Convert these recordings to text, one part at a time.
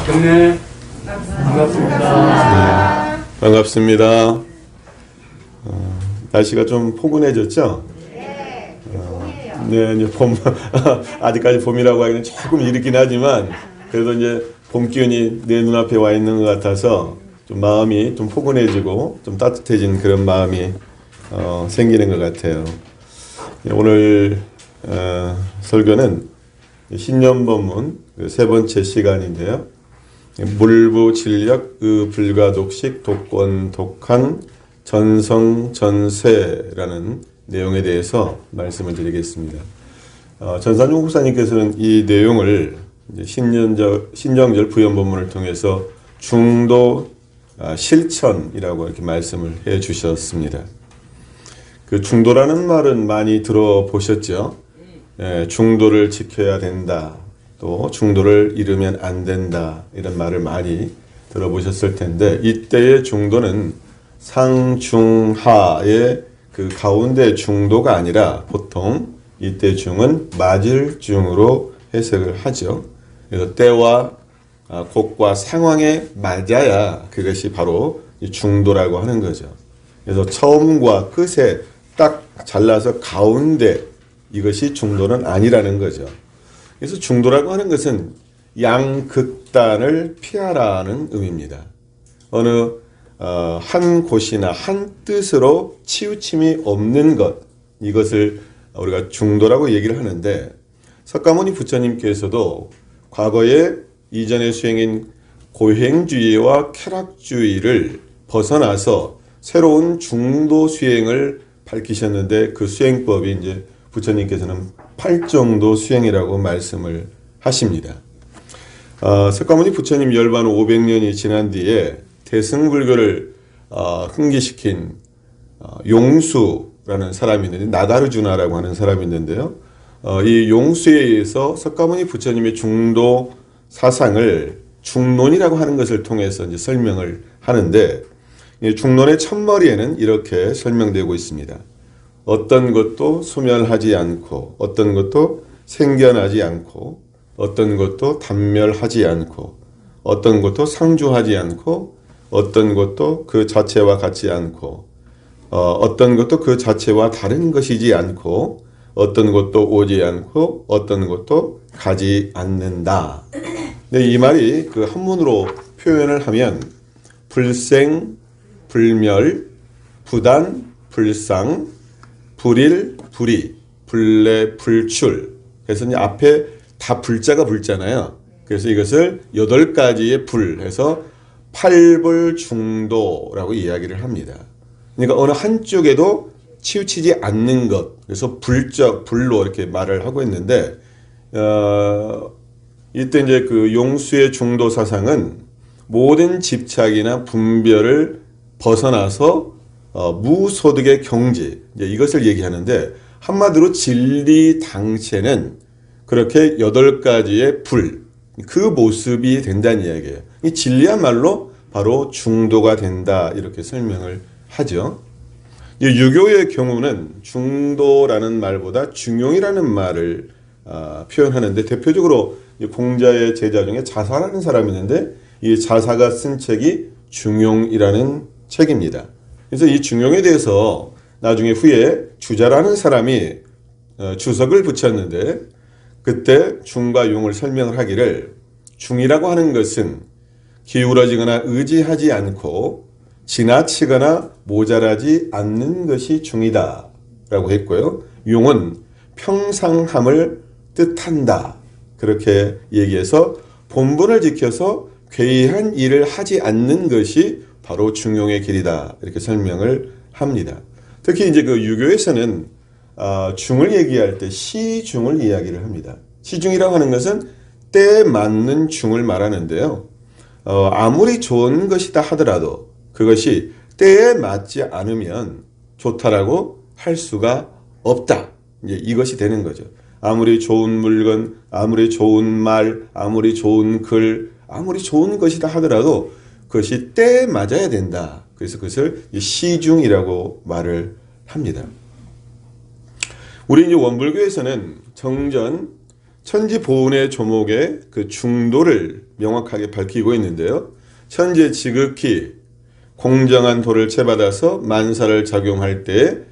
경례 반갑습니다. 네, 반갑습니다. 날씨가 좀 포근해졌죠? 네, 이제 봄, 아직까지 봄이라고 하기는 조금 이르긴 하지만, 그래도 이제 봄 기운이 내 눈앞에 와 있는 것 같아서 좀 마음이 좀 포근해지고 좀 따뜻해진 그런 마음이 생기는 것 같아요. 오늘 설교는 신년법문 세 번째 시간인데요. 물부진력 의불가독식 독권독한 전성전세라는 내용에 대해서 말씀을 드리겠습니다. 전산중 목사님께서는 이 내용을 신정절 부연법문을 통해서 중도 실천이라고 이렇게 말씀을 해 주셨습니다. 그 중도라는 말은 많이 들어보셨죠? 중도를 지켜야 된다. 또 중도를 잃으면 안 된다. 이런 말을 많이 들어보셨을 텐데, 이때의 중도는 상중하의 그 가운데 중도가 아니라 보통 이때 중은 맞을 중으로 해석을 하죠. 그래서 때와 곳과 상황에 맞아야 그것이 바로 중도라고 하는 거죠. 그래서 처음과 끝에 딱 잘라서 가운데, 이것이 중도는 아니라는 거죠. 그래서 중도라고 하는 것은 양극단을 피하라는 의미입니다. 어느 한 곳이나 한 뜻으로 치우침이 없는 것, 이것을 우리가 중도라고 얘기를 하는데, 석가모니 부처님께서도 과거에 이전에 수행인 고행주의와 쾌락주의를 벗어나서 새로운 중도 수행을 밝히셨는데, 그 수행법이 이제 부처님께서는 팔정도 수행이라고 말씀을 하십니다. 석가모니 부처님 열반 500년이 지난 뒤에 대승불교를 흥기시킨 용수라는 사람이 있는데, 나가르주나라고 하는 사람이 있는데요. 이 용수에 의해서 석가모니 부처님의 중도 사상을 중론이라고 하는 것을 통해서 이제 설명을 하는데, 중론의 첫머리에는 이렇게 설명되고 있습니다. 어떤 것도 소멸하지 않고, 어떤 것도 생겨나지 않고, 어떤 것도 단멸하지 않고, 어떤 것도 상주하지 않고, 어떤 것도 그 자체와 같지 않고, 어떤 것도 그 자체와 다른 것이지 않고, 어떤 것도 오지 않고, 어떤 것도 가지 않는다. 근데 이 말이 그 한문으로 표현을 하면 불생, 불멸, 부단, 불상, 불일, 불이, 불래, 불출. 그래서 이제 앞에 다 불자가 불잖아요. 그래서 이것을 8가지의 불 해서 팔불중도라고 이야기를 합니다. 그러니까 어느 한쪽에도 치우치지 않는 것. 그래서 불로 이렇게 말을 하고 있는데, 이때 이제 그 용수의 중도 사상은 모든 집착이나 분별을 벗어나서 무소득의 경지, 이제 이것을 얘기하는데, 한마디로 진리당체는 그렇게 8가지의 불, 그 모습이 된다는 이야기예요. 이 진리야말로 바로 중도가 된다, 이렇게 설명을 하죠. 유교의 경우는 중도라는 말보다 중용이라는 말을 표현하는데, 대표적으로 공자의 제자 중에 자사라는 사람이 있는데, 이 자사가 쓴 책이 중용이라는 책입니다. 그래서 이 중용에 대해서 나중에 후에 주자라는 사람이 주석을 붙였는데, 그때 중과 용을 설명을 하기를, 중이라고 하는 것은 기울어지거나 의지하지 않고 지나치거나 모자라지 않는 것이 중이다 라고 했고요. 용은 평상함을 뜻한다, 그렇게 얘기해서 본분을 지켜서 괴이한 일을 하지 않는 것이 바로 중용의 길이다, 이렇게 설명을 합니다. 특히 이제 그 유교에서는 중을 얘기할 때 시중을 이야기를 합니다. 시중이라고 하는 것은 때에 맞는 중을 말하는데요. 아무리 좋은 것이다 하더라도 그것이 때에 맞지 않으면 좋다라고 할 수가 없다. 이제 이것이 되는 거죠. 아무리 좋은 물건, 아무리 좋은 말, 아무리 좋은 글, 아무리 좋은 것이다 하더라도 그것이 때에 맞아야 된다. 그래서 그것을 시중이라고 말을 합니다. 우리 이제 원불교에서는 정전, 천지보은의 조목의 그 중도를 명확하게 밝히고 있는데요. 천재 지극히 공정한 도를 채받아서 만사를 작용할 때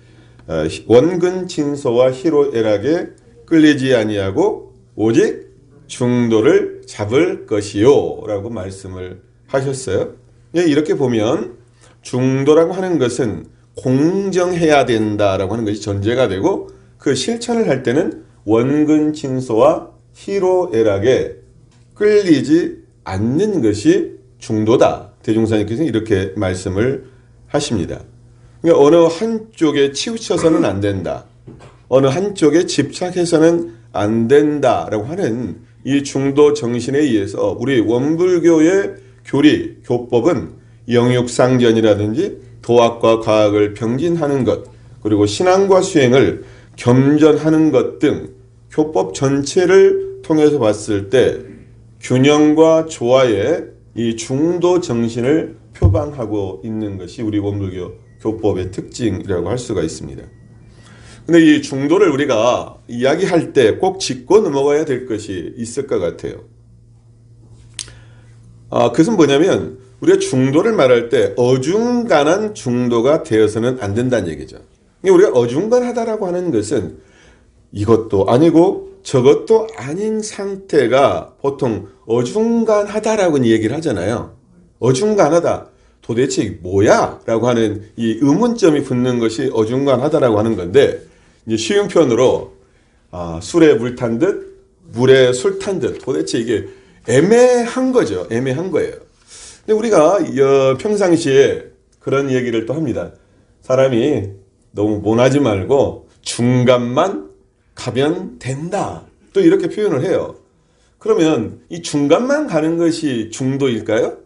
원근 진소와 희로애락에 끌리지 아니하고 오직 중도를 잡을 것이요 라고 말씀을 하셨어요. 이렇게 보면 중도라고 하는 것은 공정해야 된다라고 하는 것이 전제가 되고, 그 실천을 할 때는 원근 진소와 희로애락에 끌리지 않는 것이 중도다. 대종사님께서는 이렇게 말씀을 하십니다. 그러니까 어느 한쪽에 치우쳐서는 안 된다, 어느 한쪽에 집착해서는 안 된다라고 하는 이 중도 정신에 의해서 우리 원불교의 교리, 교법은 영육상전이라든지 도학과 과학을 병진하는 것, 그리고 신앙과 수행을 겸전하는 것 등 교법 전체를 통해서 봤을 때 균형과 조화의 이 중도 정신을 표방하고 있는 것이 우리 원불교 교법의 특징이라고 할 수가 있습니다. 근데 이 중도를 우리가 이야기할 때 꼭 짚고 넘어가야 될 것이 있을 것 같아요. 그것은 뭐냐면 우리가 중도를 말할 때 어중간한 중도가 되어서는 안 된다는 얘기죠. 우리가 어중간하다라고 하는 것은 이것도 아니고 저것도 아닌 상태가 보통 어중간하다라고 얘기를 하잖아요. 어중간하다. 도대체 뭐야? 라고 하는 이 의문점이 붙는 것이 어중간하다라고 하는 건데, 이제 쉬운 표현으로 술에 물 탄 듯 물에 술 탄 듯, 도대체 이게 애매한 거죠. 애매한 거예요. 근데 우리가 평상시에 그런 얘기를 또 합니다. 사람이 너무 모나지 말고 중간만 가면 된다. 또 이렇게 표현을 해요. 그러면 이 중간만 가는 것이 중도일까요?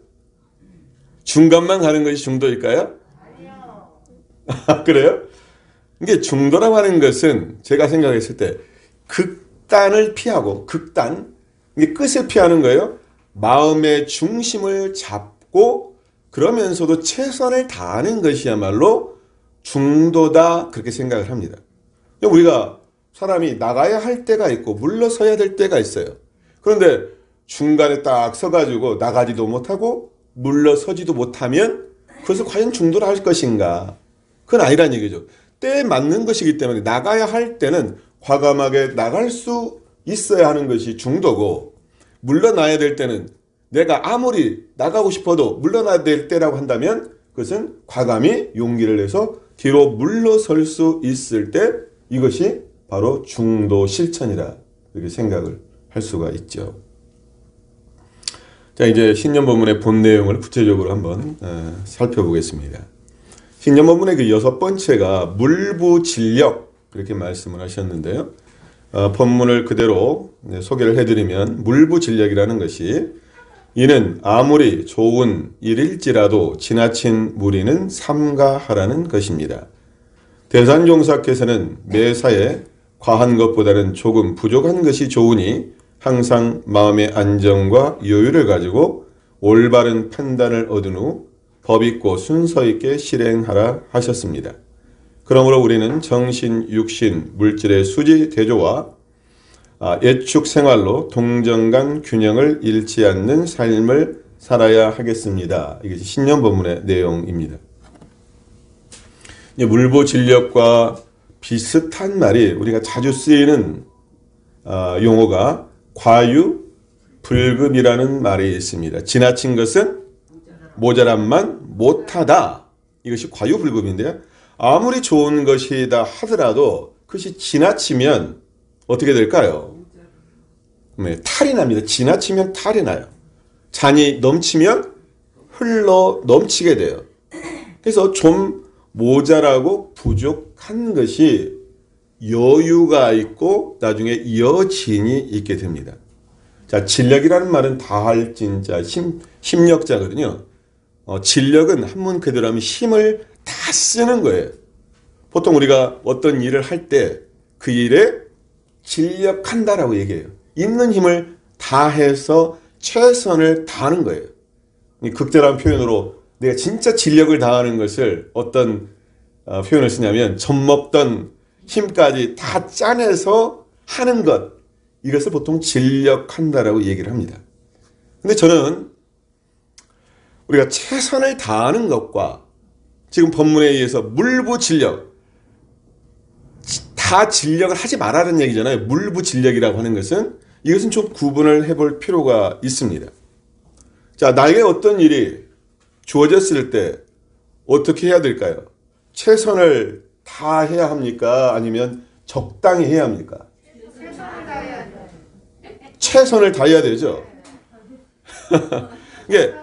중간만 가는 것이 중도일까요? 아니요. 그래요? 이게 중도라고 하는 것은 제가 생각했을 때 극단을 피하고, 극단, 이게 끝을 피하는 거예요. 마음의 중심을 잡고 그러면서도 최선을 다하는 것이야말로 중도다, 그렇게 생각을 합니다. 우리가 사람이 나가야 할 때가 있고 물러서야 될 때가 있어요. 그런데 중간에 딱 서가지고 나가지도 못하고 물러서지도 못하면 그것을 과연 중도라 할 것인가? 그건 아니란 얘기죠. 때에 맞는 것이기 때문에 나가야 할 때는 과감하게 나갈 수 있어야 하는 것이 중도고, 물러나야 될 때는 내가 아무리 나가고 싶어도 물러나야 될 때라고 한다면 그것은 과감히 용기를 내서 뒤로 물러설 수 있을 때, 이것이 바로 중도 실천이다, 이렇게 생각을 할 수가 있죠. 자, 이제 신념본문의 본 내용을 구체적으로 한번 살펴보겠습니다. 신념본문의 그 6번째가 물부진력, 그렇게 말씀을 하셨는데요. 본문을 그대로 소개를 해드리면, 물부진력이라는 것이 이는 아무리 좋은 일일지라도 지나친 무리는 삼가하라는 것입니다. 대산종사께서는 매사에 과한 것보다는 조금 부족한 것이 좋으니 항상 마음의 안정과 여유를 가지고 올바른 판단을 얻은 후 법있고 순서있게 실행하라 하셨습니다. 그러므로 우리는 정신, 육신, 물질의 수지 대조와 예축 생활로 동정간 균형을 잃지 않는 삶을 살아야 하겠습니다. 이것이 신념본문의 내용입니다. 물부진력과 비슷한 말이 우리가 자주 쓰이는 용어가 과유불급이라는 말이 있습니다. 지나친 것은 모자람만 못하다. 이것이 과유불급인데요. 아무리 좋은 것이다 하더라도 그것이 지나치면 어떻게 될까요? 탈이 납니다. 지나치면 탈이 나요. 잔이 넘치면 흘러 넘치게 돼요. 그래서 좀 모자라고 부족한 것이 여유가 있고 나중에 여진이 있게 됩니다. 자, 진력이라는 말은 다할 진자, 힘력자거든요. 진력은 한문 그대로 하면 힘을 다 쓰는 거예요. 보통 우리가 어떤 일을 할 때 그 일에 진력한다라고 얘기해요. 있는 힘을 다해서 최선을 다하는 거예요. 극대란 표현으로 내가 진짜 진력을 다하는 것을 어떤 표현을 쓰냐면 젖먹던 힘까지 다 짜내서 하는 것, 이것을 보통 진력한다라고 얘기를 합니다. 근데 저는 우리가 최선을 다하는 것과 지금 본문에 의해서 물부진력, 다 진력을 하지 말라는 얘기잖아요. 물부진력이라고 하는 것은 이것은 좀 구분을 해볼 필요가 있습니다. 자, 나에게 어떤 일이 주어졌을 때 어떻게 해야 될까요? 최선을 다해야 합니까? 아니면 적당히 해야 합니까? 최선을 다해야 되죠. 이게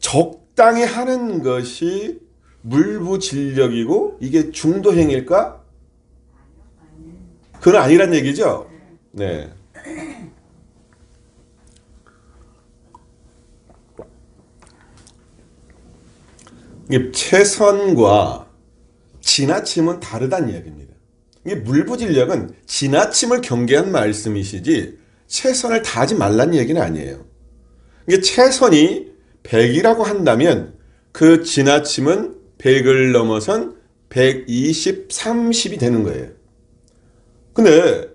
적당히 하는 것이 물부진력이고 이게 중도행일까? 그건 아니란 얘기죠. 네. 이게 최선과 지나침은 다르다는 이야기입니다. 이게 물부진력은 지나침을 경계한 말씀이시지 최선을 다하지 말라는 얘기는 아니에요. 이게 최선이 100이라고 한다면 그 지나침은 100을 넘어선 120, 30이 되는 거예요. 근데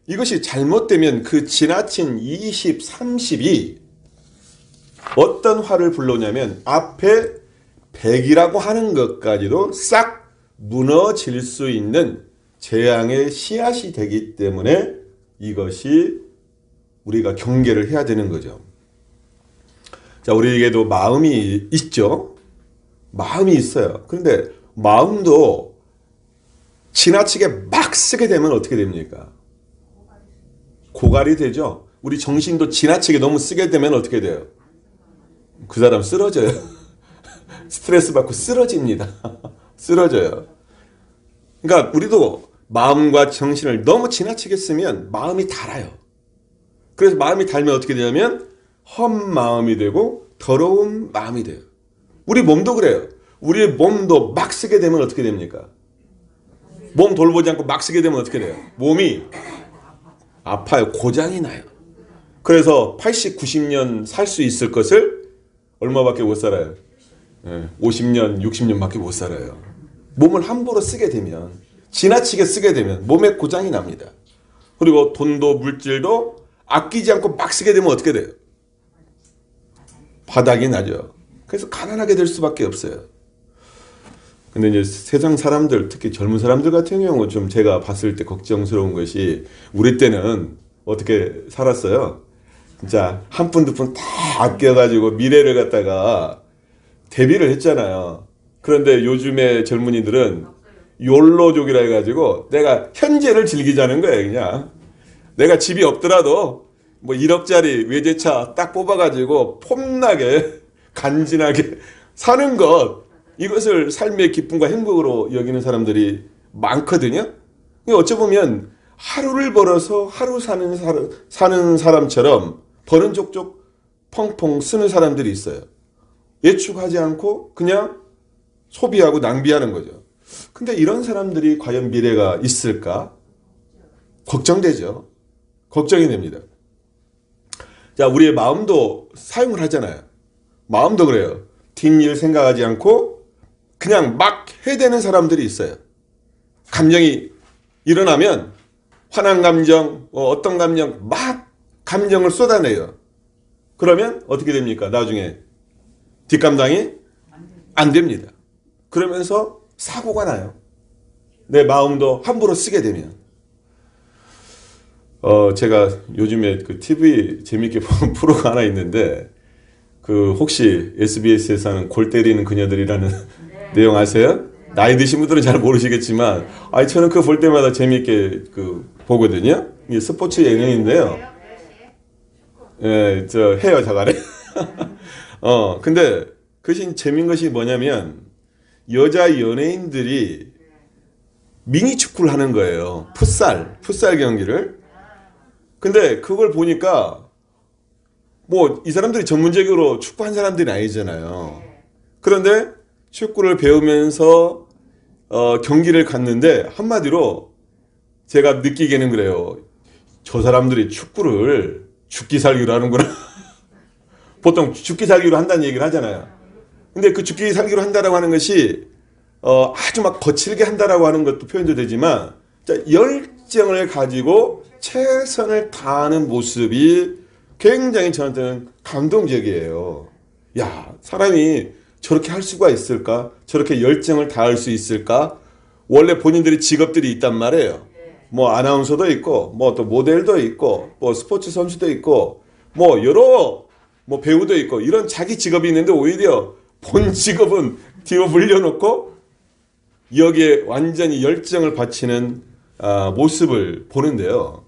이것이 잘못되면 그 지나친 20, 30이 어떤 화를 불러오냐면 앞에 100이라고 하는 것까지도 싹 무너질 수 있는 재앙의 씨앗이 되기 때문에 이것이 우리가 경계를 해야 되는 거죠. 자, 우리에게도 마음이 있죠. 마음이 있어요. 그런데 마음도 지나치게 막 쓰게 되면 어떻게 됩니까? 고갈이 되죠. 우리 정신도 지나치게 너무 쓰게 되면 어떻게 돼요? 그 사람 쓰러져요. 스트레스 받고 쓰러집니다. 쓰러져요. 그러니까 우리도 마음과 정신을 너무 지나치게 쓰면 마음이 닳아요. 그래서 마음이 닳으면 어떻게 되냐면 헛 마음이 되고 더러운 마음이 돼요. 우리 몸도 그래요. 우리 몸도 막 쓰게 되면 어떻게 됩니까? 몸 돌보지 않고 막 쓰게 되면 어떻게 돼요? 몸이 아파요. 고장이 나요. 그래서 80, 90년 살 수 있을 것을 얼마밖에 못 살아요? 50년, 60년밖에 못 살아요. 몸을 함부로 쓰게 되면, 지나치게 쓰게 되면 몸에 고장이 납니다. 그리고 돈도 물질도 아끼지 않고 막 쓰게 되면 어떻게 돼요? 바닥이 나죠. 그래서 가난하게 될 수밖에 없어요. 근데 이제 세상 사람들, 특히 젊은 사람들 같은 경우 좀 제가 봤을 때 걱정스러운 것이 우리 때는 어떻게 살았어요? 진짜 한 푼 두 푼 다 아껴가지고 미래를 갖다가 대비를 했잖아요. 그런데 요즘의 젊은이들은 욜로족이라 해가지고 내가 현재를 즐기자는 거예요. 그냥 내가 집이 없더라도 뭐 1억짜리 외제차 딱 뽑아가지고 폼나게 간지나게 사는 것, 이것을 삶의 기쁨과 행복으로 여기는 사람들이 많거든요. 어쩌보면 하루를 벌어서 하루 사는 사람처럼 버는 족족 펑펑 쓰는 사람들이 있어요. 예측하지 않고 그냥 소비하고 낭비하는 거죠. 근데 이런 사람들이 과연 미래가 있을까? 걱정되죠. 걱정이 됩니다. 자, 우리의 마음도 사용을 하잖아요. 마음도 그래요. 뒷일 생각하지 않고 그냥 막 해대는 사람들이 있어요. 감정이 일어나면 화난 감정, 어떤 감정, 막 감정을 쏟아내요. 그러면 어떻게 됩니까? 나중에 뒷감당이 안 됩니다. 그러면서 사고가 나요. 내 마음도 함부로 쓰게 되면. 제가 요즘에 그 TV 재밌게 보는 프로가 하나 있는데, 그 혹시 SBS에서 하는 골 때리는 그녀들이라는 내용 아세요? 나이 드신 분들은 잘 모르시겠지만, 저는 그거 볼 때마다 재밌게 보거든요. 이게 스포츠 예능인데요. 예, 해요, 자가래. 근데 그것이 재밌는 것이 뭐냐면, 여자 연예인들이 미니 축구를 하는 거예요. 풋살 경기를. 근데 그걸 보니까 뭐 이 사람들이 전문적으로 축구한 사람들이 아니잖아요. 그런데 축구를 배우면서 경기를 갔는데 한마디로 제가 느끼기에는 그래요. 저 사람들이 축구를 죽기 살기로 하는구나. 보통 죽기 살기로 한다는 얘기를 하잖아요. 근데 그 죽기 살기로 한다라고 하는 것이 아주 막 거칠게 한다라고 하는 것도 표현도 되지만 열정을 가지고 최선을 다하는 모습이 굉장히 저한테는 감동적이에요. 야, 사람이 저렇게 할 수가 있을까? 저렇게 열정을 다할 수 있을까? 원래 본인들이 직업들이 있단 말이에요. 뭐 아나운서도 있고, 뭐 또 모델도 있고, 뭐 스포츠 선수도 있고, 뭐 여러 뭐 배우도 있고, 이런 자기 직업이 있는데 오히려 본 직업은 뒤로 물려놓고 여기에 완전히 열정을 바치는 모습을 보는데요.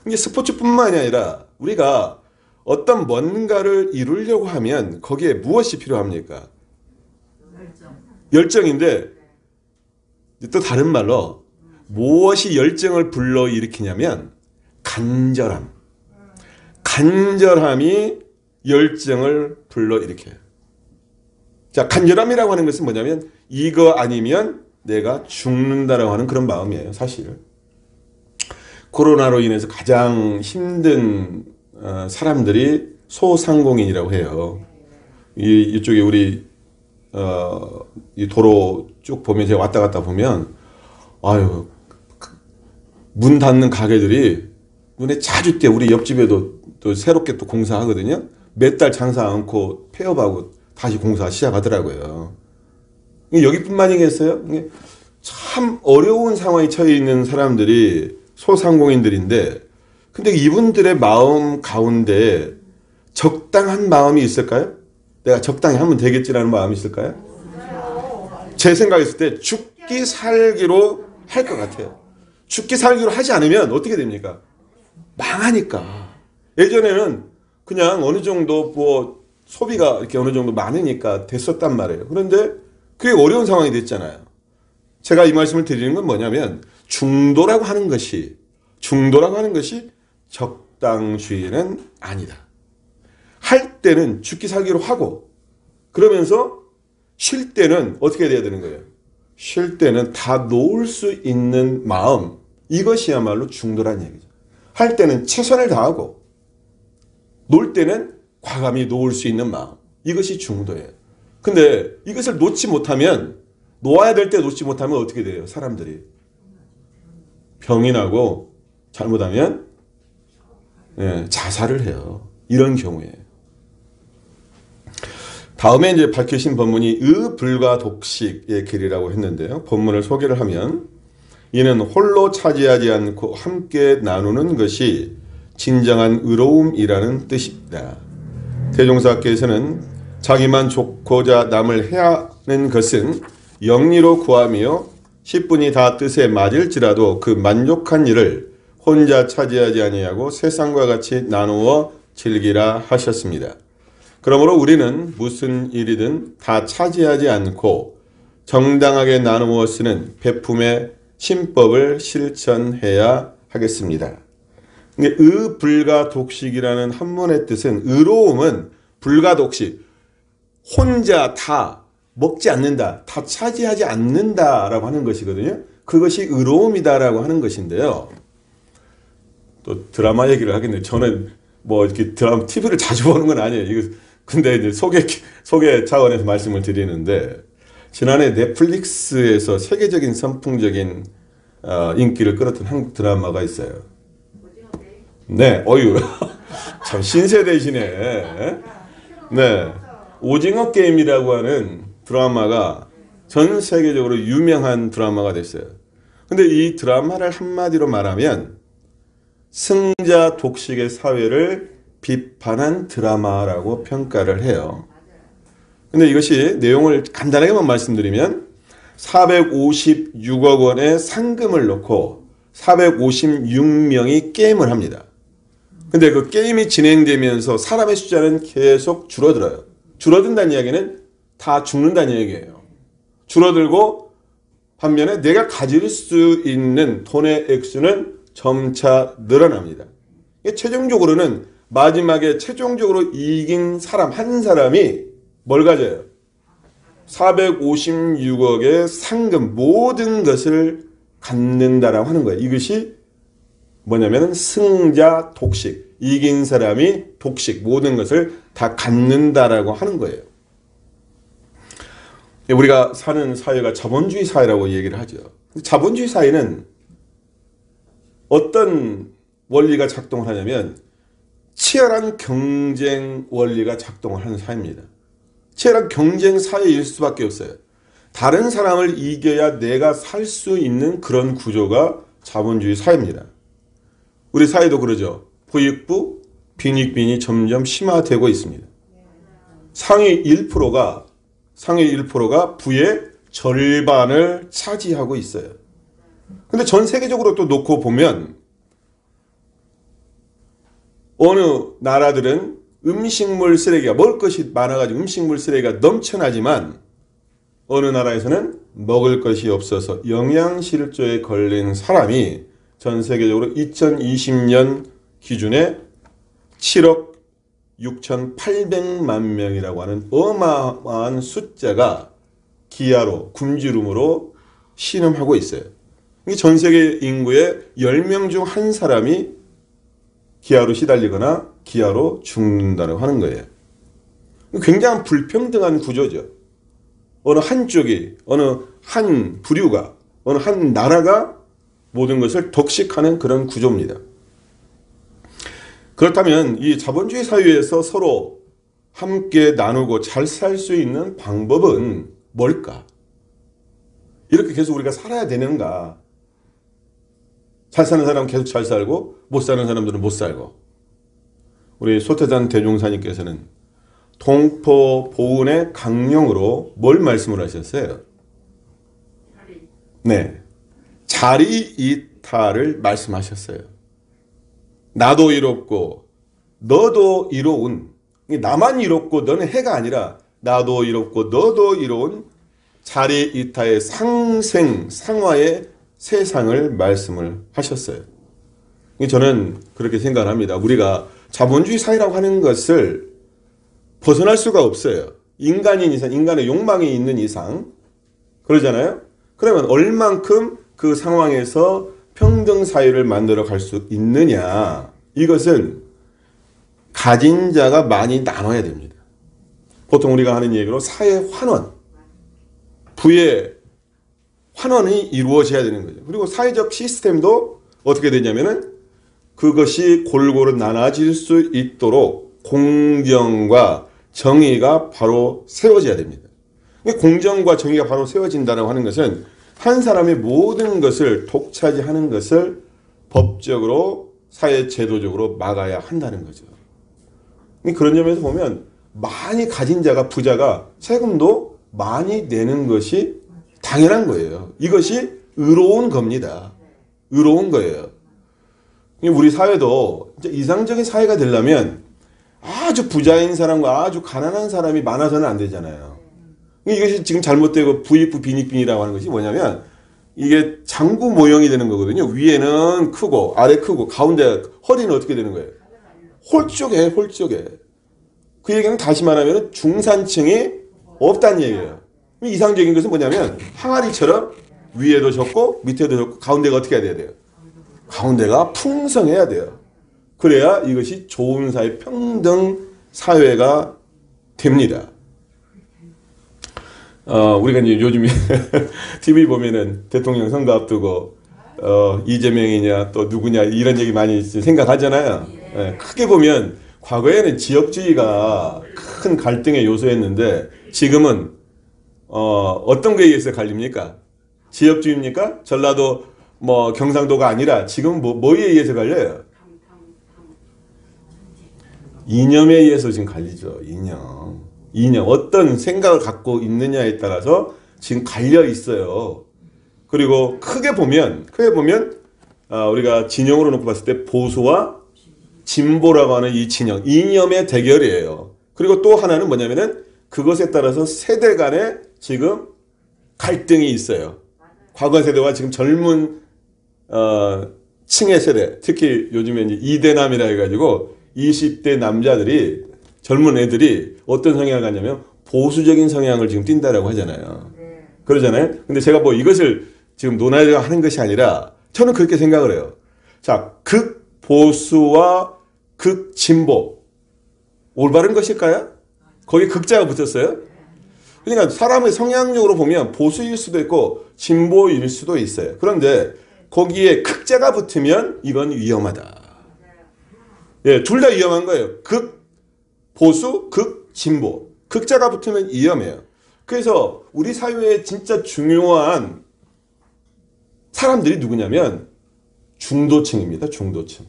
이게 스포츠뿐만이 아니라 우리가 어떤 뭔가를 이루려고 하면 거기에 무엇이 필요합니까? 열정인데 또 다른 말로 무엇이 열정을 불러일으키냐면 간절함. 간절함이 열정을 불러일으켜요. 자, 간절함이라고 하는 것은 뭐냐면 이거 아니면 내가 죽는다라고 하는 그런 마음이에요, 사실. 코로나로 인해서 가장 힘든 사람들이 소상공인이라고 해요. 이쪽에 우리 이 도로 쭉 보면 제가 왔다 갔다 보면 아유, 문 닫는 가게들이 눈에 자주 띄어. 우리 옆집에도 또 새롭게 또 공사하거든요. 몇 달 장사 않고 폐업하고 다시 공사 시작하더라고요. 여기뿐만이겠어요? 참 어려운 상황에 처해 있는 사람들이 소상공인들인데, 근데 이분들의 마음 가운데 적당한 마음이 있을까요? 내가 적당히 하면 되겠지라는 마음이 있을까요? 제 생각에 있을 때 죽기 살기로 할 것 같아요. 죽기 살기로 하지 않으면 어떻게 됩니까? 망하니까. 예전에는 그냥 어느 정도 뭐 소비가 이렇게 어느 정도 많으니까 됐었단 말이에요. 그런데 그게 어려운 상황이 됐잖아요. 제가 이 말씀을 드리는 건 뭐냐면 중도라고 하는 것이 적당주의는 아니다. 할 때는 죽기 살기로 하고, 그러면서 쉴 때는 어떻게 돼야 되는 거예요? 쉴 때는 다 놓을 수 있는 마음, 이것이야말로 중도란 얘기죠. 할 때는 최선을 다하고 놀 때는 과감히 놓을 수 있는 마음, 이것이 중도예요. 근데 이것을 놓지 못하면, 놓아야 될 때 놓지 못하면 어떻게 돼요? 사람들이 병이 나고 잘못하면 자살을 해요. 이런 경우에. 다음에 이제 밝히신 본문이 의불과 독식의 길이라고 했는데요. 본문을 소개를 하면, 이는 홀로 차지하지 않고 함께 나누는 것이 진정한 의로움이라는 뜻입니다. 대종사께서는 자기만 좋고자 남을 해하는 것은 영리로 구하며 10분이 다 뜻에 맞을지라도 그 만족한 일을 혼자 차지하지 아니하고 세상과 같이 나누어 즐기라 하셨습니다. 그러므로 우리는 무슨 일이든 다 차지하지 않고 정당하게 나누어 쓰는 베품의 신법을 실천해야 하겠습니다. 의불가 독식이라는 한문의 뜻은, 의로움은 불가 독식, 혼자 다 먹지 않는다, 다 차지하지 않는다라고 하는 것이거든요. 그것이 의로움이다라고 하는 것인데요. 또 드라마 얘기를 하겠네요. 저는 뭐 이렇게 드라마 TV를 자주 보는 건 아니에요. 이거 근데 이제 소개 차원에서 말씀을 드리는데, 지난해 넷플릭스에서 세계적인 선풍적인 인기를 끌었던 한국 드라마가 있어요. 네, 어유 참 신세대시네. 네, 오징어 게임이라고 하는 드라마가 전 세계적으로 유명한 드라마가 됐어요. 근데 이 드라마를 한마디로 말하면 승자 독식의 사회를 비판한 드라마라고 평가를 해요. 근데 이것이 내용을 간단하게만 말씀드리면 456억 원의 상금을 넣고 456명이 게임을 합니다. 근데 그 게임이 진행되면서 사람의 숫자는 계속 줄어들어요. 줄어든다는 이야기는 다 죽는다는 얘기예요. 줄어들고 반면에 내가 가질 수 있는 돈의 액수는 점차 늘어납니다. 최종적으로는 마지막에 최종적으로 이긴 사람 한 사람이 뭘 가져요? 456억의 상금, 모든 것을 갖는다라고 하는 거예요. 이것이 뭐냐면 승자 독식, 이긴 사람이 독식, 모든 것을 다 갖는다라고 하는 거예요. 우리가 사는 사회가 자본주의 사회라고 얘기를 하죠. 자본주의 사회는 어떤 원리가 작동을 하냐면 치열한 경쟁 원리가 작동을 하는 사회입니다. 치열한 경쟁 사회일 수밖에 없어요. 다른 사람을 이겨야 내가 살 수 있는 그런 구조가 자본주의 사회입니다. 우리 사회도 그러죠. 부익부, 빈익빈이 점점 심화되고 있습니다. 상위 1%가 부의 절반을 차지하고 있어요. 근데 전 세계적으로 또 놓고 보면 어느 나라들은 음식물 쓰레기가 먹을 것이 많아가지고 음식물 쓰레기가 넘쳐나지만 어느 나라에서는 먹을 것이 없어서 영양실조에 걸린 사람이 전 세계적으로 2020년 기준에 7억 6,800만 명이라고 하는 어마어마한 숫자가 기아로, 굶주림으로 신음하고 있어요. 전 세계 인구의 10명 중 한 사람이 기아로 시달리거나 기아로 죽는다고 하는 거예요. 굉장히 불평등한 구조죠. 어느 한쪽이, 어느 한 부류가, 어느 한 나라가 모든 것을 독식하는 그런 구조입니다. 그렇다면 이 자본주의 사회에서 서로 함께 나누고 잘 살 수 있는 방법은 뭘까? 이렇게 계속 우리가 살아야 되는가? 잘 사는 사람은 계속 잘 살고 못 사는 사람들은 못 살고. 우리 소태단 대종사님께서는 동포보은의 강령으로 뭘 말씀을 하셨어요? 네, 자리이타를 말씀하셨어요. 나도 이롭고 너도 이로운, 나만 이롭고 너는 해가 아니라 나도 이롭고 너도 이로운 자리이타의 상생, 상화의 세상을 말씀을 하셨어요. 저는 그렇게 생각합니다. 우리가 자본주의 사회라고 하는 것을 벗어날 수가 없어요. 인간인 이상, 인간의 욕망이 있는 이상 그러잖아요. 그러면 얼만큼 그 상황에서 평등 사회를 만들어 갈 수 있느냐, 이것은 가진 자가 많이 나눠야 됩니다. 보통 우리가 하는 얘기로 사회 환원, 부의 환원이 이루어져야 되는 거죠. 그리고 사회적 시스템도 어떻게 되냐면은 그것이 골고루 나눠질 수 있도록 공정과 정의가 바로 세워져야 됩니다. 공정과 정의가 바로 세워진다고 하는 것은 한 사람의 모든 것을 독차지하는 것을 법적으로 사회 제도적으로 막아야 한다는 거죠. 그런 점에서 보면 많이 가진 자가, 부자가 세금도 많이 내는 것이 당연한 거예요. 이것이 의로운 겁니다. 의로운 거예요. 우리 사회도 이상적인 사회가 되려면 아주 부자인 사람과 아주 가난한 사람이 많아서는 안 되잖아요. 이것이 지금 잘못되고 부익부 빈익빈이라고 하는 것이 뭐냐면 이게 장구 모형이 되는 거거든요. 위에는 크고 아래 크고 가운데 허리는 어떻게 되는 거예요? 홀쭉해, 홀쭉해. 그 얘기는 다시 말하면 중산층이 없다는 얘기예요. 이상적인 것은 뭐냐면 항아리처럼 위에도 적고 밑에도 적고 가운데가 어떻게 해야 돼요? 가운데가 풍성해야 돼요. 그래야 이것이 좋은 사회, 평등 사회가 됩니다. 우리가 이제 요즘에 TV 보면은 대통령 선거 앞두고 이재명이냐 또 누구냐 이런 얘기 많이 생각하잖아요. 네, 크게 보면 과거에는 지역주의가 큰 갈등의 요소였는데 지금은 어떤 거에 의해서 갈립니까? 지역주의입니까? 전라도 뭐 경상도가 아니라 지금 뭐에 의해서 갈려요? 이념에 의해서 지금 갈리죠. 이념. 어떤 생각을 갖고 있느냐에 따라서 지금 갈려 있어요. 그리고 크게 보면 우리가 진영으로 놓고 봤을 때 보수와 진보라고 하는 이 진영, 이념의 대결이에요. 그리고 또 하나는 뭐냐면은 그것에 따라서 세대 간에 지금 갈등이 있어요. 과거 세대와 지금 젊은 층의 세대, 특히 요즘에 이제 이대남이라 해가지고 20대 남자들이, 젊은 애들이 어떤 성향을 갖냐면 보수적인 성향을 지금 띈다라고 하잖아요. 그러잖아요. 근데 제가 뭐 이것을 지금 논하려고 하는 것이 아니라 저는 그렇게 생각을 해요. 자, 극보수와 극진보 올바른 것일까요? 거기 극자가 붙었어요. 그러니까 사람의 성향적으로 보면 보수일 수도 있고 진보일 수도 있어요. 그런데 거기에 극자가 붙으면 이건 위험하다. 예, 둘 다 위험한 거예요. 극 보수, 극 진보. 극자가 붙으면 위험해요. 그래서 우리 사회에 진짜 중요한 사람들이 누구냐면 중도층입니다. 중도층.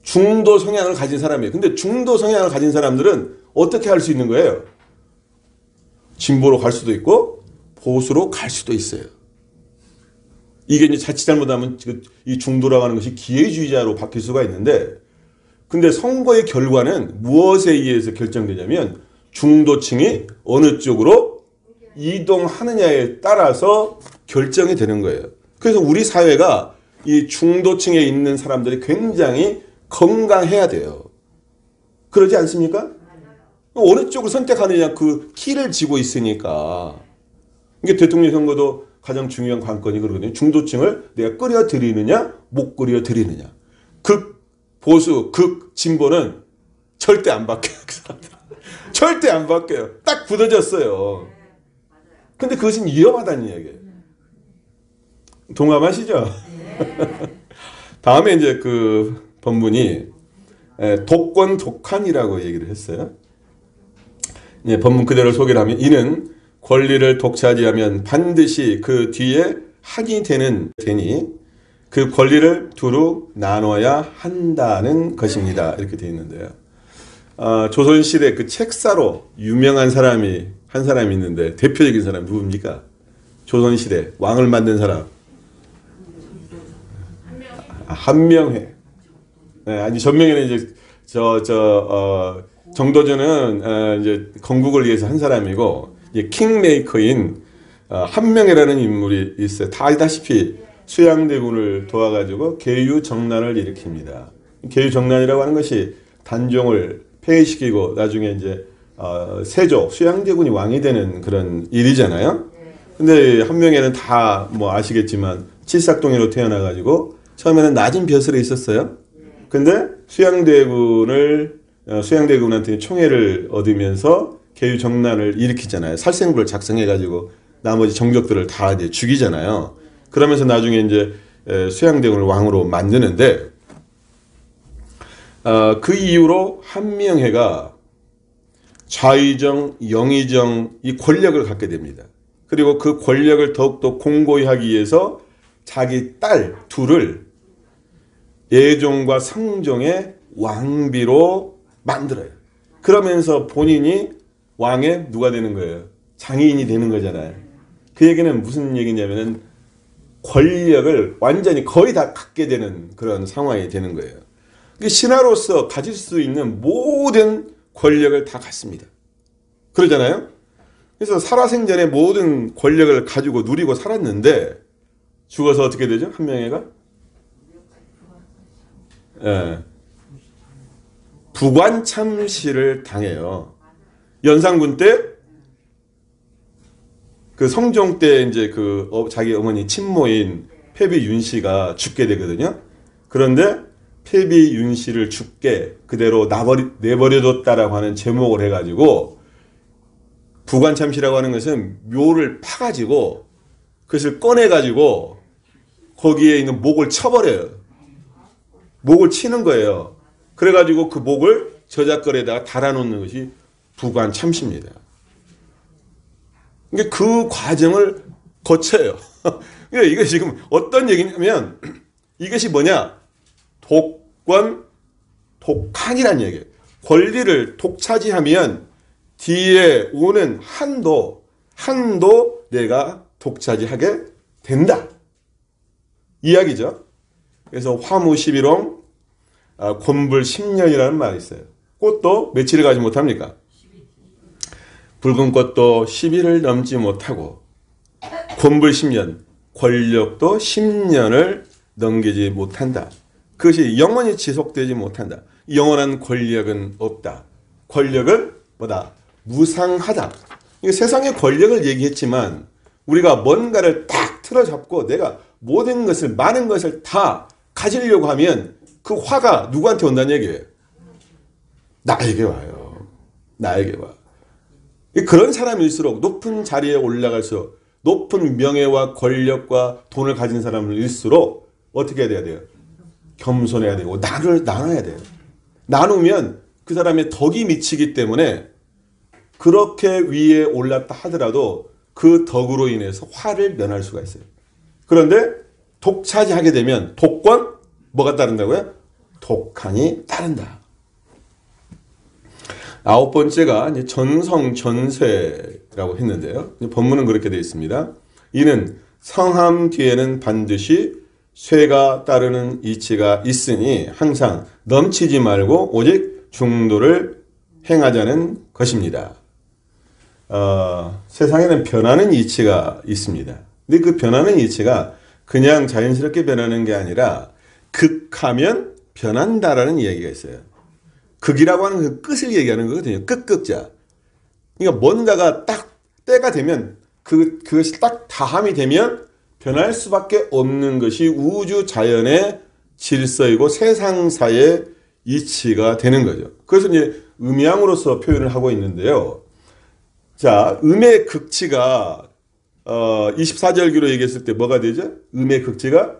중도 성향을 가진 사람이에요. 근데 중도 성향을 가진 사람들은 어떻게 할 수 있는 거예요? 진보로 갈 수도 있고 보수로 갈 수도 있어요. 이게 이제 자칫 잘못하면 이 중도라고 하는 것이 기회주의자로 바뀔 수가 있는데, 근데 선거의 결과는 무엇에 의해서 결정되냐면 중도층이 어느 쪽으로 이동하느냐에 따라서 결정이 되는 거예요. 그래서 우리 사회가 이 중도층에 있는 사람들이 굉장히 건강해야 돼요. 그러지 않습니까? 어느 쪽을 선택하느냐 그 키를 쥐고 있으니까. 이게 대통령 선거도 가장 중요한 관건이 그러거든요. 중도층을 내가 끌어들이느냐 못 끌어들이느냐. 극 보수, 극 진보는 절대 안 바뀌어요. 절대 안 바뀌어요. 딱 굳어졌어요. 근데 그것은 위험하다는 이야기예요. 동감하시죠? 다음에 이제 그 본문이 독권 독한이라고 얘기를 했어요. 예, 본문 그대로 소개를 하면 이는 권리를 독차지하면 반드시 그 뒤에 한이 되니 그 권리를 두루 나눠야 한다는 것입니다. 이렇게 되어 있는데요. 조선시대 그 책사로 유명한 사람이 한 사람이 있는데 대표적인 사람 누굽니까? 조선시대 왕을 만든 사람. 한명회. 네, 아니 전명회는 이제 정도전은 이제 건국을 위해서 한 사람이고 이제 킹메이커인 한명회라는 인물이 있어요. 다 알다시피 수양대군을 도와가지고 계유정난을 일으킵니다. 계유정난이라고 하는 것이 단종을 폐위시키고 나중에 이제 세조 수양대군이 왕이 되는 그런 일이잖아요. 근데 한명회는 다 뭐 아시겠지만 칠삭동이로 태어나가지고 처음에는 낮은 벼슬에 있었어요. 근데 수양대군한테 총애를 얻으면서 계유정난을 일으키잖아요. 살생부를 작성해가지고 나머지 정족들을 다 이제 죽이잖아요. 그러면서 나중에 이제 수양대군을 왕으로 만드는데 그 이후로 한명회가 좌의정, 영의정 이 권력을 갖게 됩니다. 그리고 그 권력을 더욱더 공고히 하기 위해서 자기 딸 둘을 예종과 성종의 왕비로 만들어요. 그러면서 본인이 왕의 누가 되는 거예요? 장인이 되는 거잖아요. 그 얘기는 무슨 얘기냐면은 권력을 완전히 거의 다 갖게 되는 그런 상황이 되는 거예요. 신하로서 가질 수 있는 모든 권력을 다 갖습니다. 그러잖아요. 그래서 살아생전에 모든 권력을 가지고 누리고 살았는데 죽어서 어떻게 되죠? 한명회가? 예. 부관참시를 당해요. 연산군 때 그 성종 때 이제 그 자기 어머니 친모인 패비 윤씨가 죽게 되거든요. 그런데 패비 윤씨를 죽게 그대로 내버려뒀다라고 하는 제목을 해가지고 부관참시라고 하는 것은 묘를 파가지고 그것을 꺼내가지고 거기에 있는 목을 쳐버려요. 목을 치는 거예요. 그래가지고 그 목을 저작거리에다가 달아놓는 것이 부관참시입니다. 그 과정을 거쳐요. 이게 지금 어떤 얘기냐면 이것이 뭐냐? 독권, 독한이라는 얘기예요. 권리를 독차지하면 뒤에 오는 한도 내가 독차지하게 된다. 이야기죠. 그래서 화무 11홍, 곤불 10년이라는 말이 있어요. 꽃도 며칠을 가지 못합니까? 붉은 꽃도 10일을 넘지 못하고 곤불 10년, 권력도 10년을 넘기지 못한다. 그것이 영원히 지속되지 못한다. 영원한 권력은 없다. 권력은 뭐다? 무상하다. 세상의 권력을 얘기했지만 우리가 뭔가를 딱 틀어잡고 내가 모든 것을 많은 것을 다 가지려고 하면 그 화가 누구한테 온다는 얘기예요? 나에게 와요. 나에게 와. 그런 사람일수록 높은 자리에 올라갈수록 높은 명예와 권력과 돈을 가진 사람일수록 어떻게 해야 돼요? 겸손해야 되고 나눠야 돼요. 나누면 그 사람의 덕이 미치기 때문에 그렇게 위에 올랐다 하더라도 그 덕으로 인해서 화를 면할 수가 있어요. 그런데 독차지하게 되면 독권 뭐가 따른다고요? 독한이 따른다. 9번째가 이제 전성전세라고 했는데요. 본문은 그렇게 되어 있습니다. 이는 성함 뒤에는 반드시 쇠가 따르는 이치가 있으니 항상 넘치지 말고 오직 중도를 행하자는 것입니다. 세상에는 변하는 이치가 있습니다. 근데 그 변하는 이치가 그냥 자연스럽게 변하는 게 아니라 극하면 변한다라는 이야기가 있어요. 극이라고 하는 그 끝을 얘기하는 거거든요. 끝극자. 그러니까 뭔가가 딱 때가 되면 그것이 딱 다함이 되면 변할 수밖에 없는 것이 우주 자연의 질서이고 세상사의 이치가 되는 거죠. 그래서 이제 음양으로서 표현을 하고 있는데요. 자, 음의 극치가 24절기로 얘기했을 때 뭐가 되죠? 음의 극치가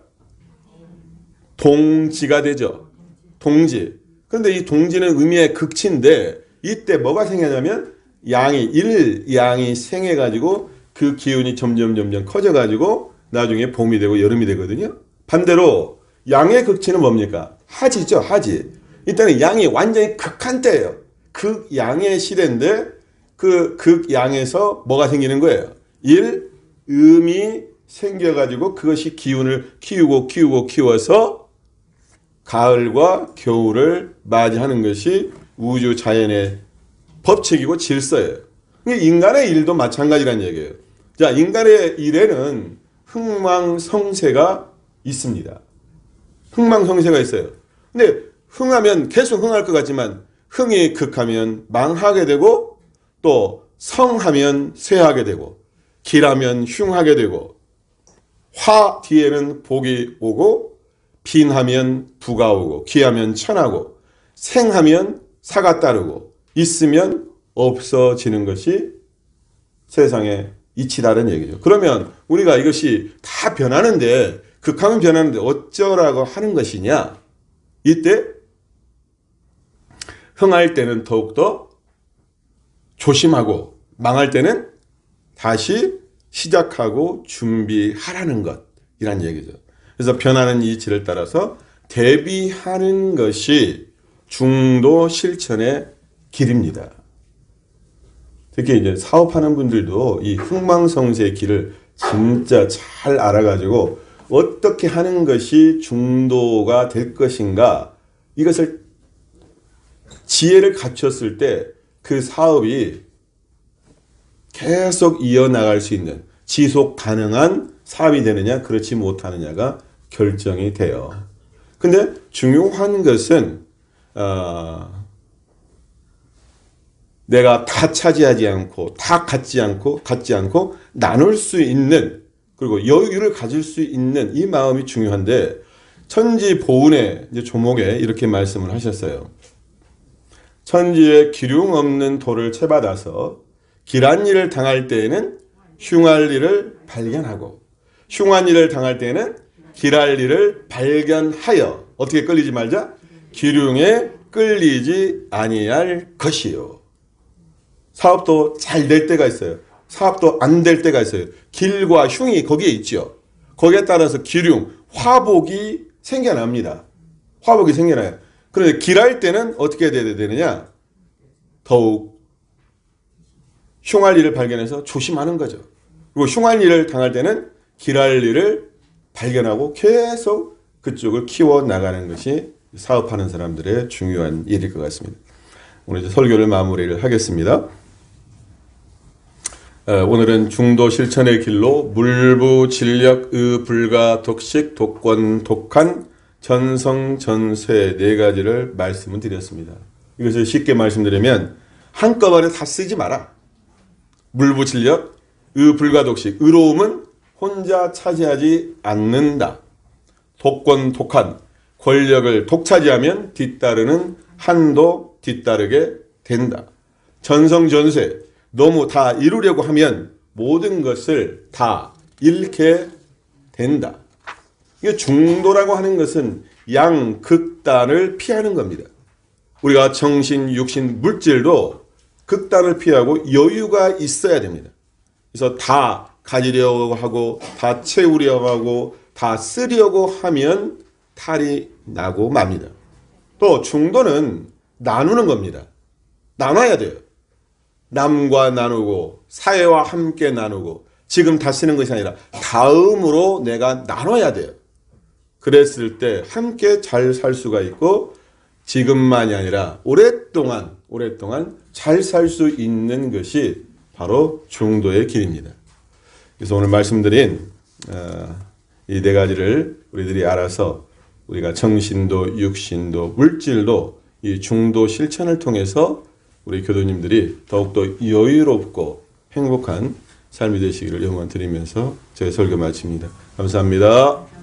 동지가 되죠. 동지. 그런데 이 동지는 음의 극치인데 이때 뭐가 생기냐면 양이 생해가지고 그 기운이 점점 커져가지고 나중에 봄이 되고 여름이 되거든요. 반대로 양의 극치는 뭡니까? 하지죠. 하지. 이때는 양이 완전히 극한 때예요. 극양의 시대인데 그 극양에서 뭐가 생기는 거예요? 음이 생겨가지고 그것이 기운을 키워서 가을과 겨울을 맞이하는 것이 우주 자연의 법칙이고 질서예요. 인간의 일도 마찬가지란 얘기예요. 자, 인간의 일에는 흥망성쇠가 있습니다. 흥망성쇠가 있어요. 근데 흥하면 계속 흥할 것 같지만 흥이 극하면 망하게 되고 또 성하면 쇠하게 되고 길하면 흉하게 되고 화 뒤에는 복이 오고 빈하면 부가 오고 귀하면 천하고 생하면 사가 따르고 있으면 없어지는 것이 세상의 이치다는 얘기죠. 그러면 우리가 이것이 다 변하는데 극하면 변하는데 어쩌라고 하는 것이냐? 이때 흥할 때는 더욱더 조심하고 망할 때는 다시 시작하고 준비하라는 것이란 얘기죠. 그래서 변하는 이치를 따라서 대비하는 것이 중도 실천의 길입니다. 특히 이제 사업하는 분들도 이 흥망성쇠의 길을 진짜 잘 알아가지고 어떻게 하는 것이 중도가 될 것인가 이것을 지혜를 갖췄을 때 그 사업이 계속 이어나갈 수 있는 지속 가능한 사업이 되느냐 그렇지 못하느냐가 결정이 돼요. 근데 중요한 것은 내가 다 차지하지 않고 다 갖지 않고 나눌 수 있는 그리고 여유를 가질 수 있는 이 마음이 중요한데 천지보은의 이제 조목에 이렇게 말씀을 하셨어요. 천지에 기륭 없는 도를 채받아서 길한 일을 당할 때에는 흉할 일을 발견하고 흉한 일을 당할 때에는 길할 일을 발견하여 어떻게 끌리지 말자? 기륭에 끌리지 아니할 것이요. 사업도 잘 될 때가 있어요. 사업도 안 될 때가 있어요. 길과 흉이 거기에 있죠. 거기에 따라서 기륭, 화복이 생겨납니다. 화복이 생겨나요. 그런데 길할 때는 어떻게 돼야 되느냐? 더욱 흉할 일을 발견해서 조심하는 거죠. 그리고 흉할 일을 당할 때는 길할 일을 발견하고 계속 그쪽을 키워나가는 것이 사업하는 사람들의 중요한 일일 것 같습니다. 오늘 이제 설교를 마무리를 하겠습니다. 오늘은 중도 실천의 길로 물부, 진력, 의, 불가, 독식, 독권, 독한, 전성, 전세 네 가지를 말씀을 드렸습니다. 이것을 쉽게 말씀드리면 한꺼번에 다 쓰지 마라. 물부, 진력, 의, 불가, 독식. 의로움은 혼자 차지하지 않는다. 독권, 독한. 권력을 독차지하면 뒤따르는 한도 뒤따르게 된다. 전성, 전세. 너무 다 이루려고 하면 모든 것을 다 잃게 된다. 이게 중도라고 하는 것은 양극단을 피하는 겁니다. 우리가 정신, 육신, 물질도 극단을 피하고 여유가 있어야 됩니다. 그래서 다 가지려고 하고 다 채우려고 하고 다 쓰려고 하면 탈이 나고 맙니다. 또 중도는 나누는 겁니다. 나눠야 돼요. 남과 나누고 사회와 함께 나누고 지금 다 쓰는 것이 아니라 다음으로 내가 나눠야 돼요. 그랬을 때 함께 잘 살 수가 있고 지금만이 아니라 오랫동안 잘 살 수 있는 것이 바로 중도의 길입니다. 그래서 오늘 말씀드린 이 네 가지를 우리들이 알아서 우리가 정신도 육신도 물질도 이 중도 실천을 통해서 우리 교도님들이 더욱더 여유롭고 행복한 삶이 되시기를 염원드리면서 제 설교 마칩니다. 감사합니다.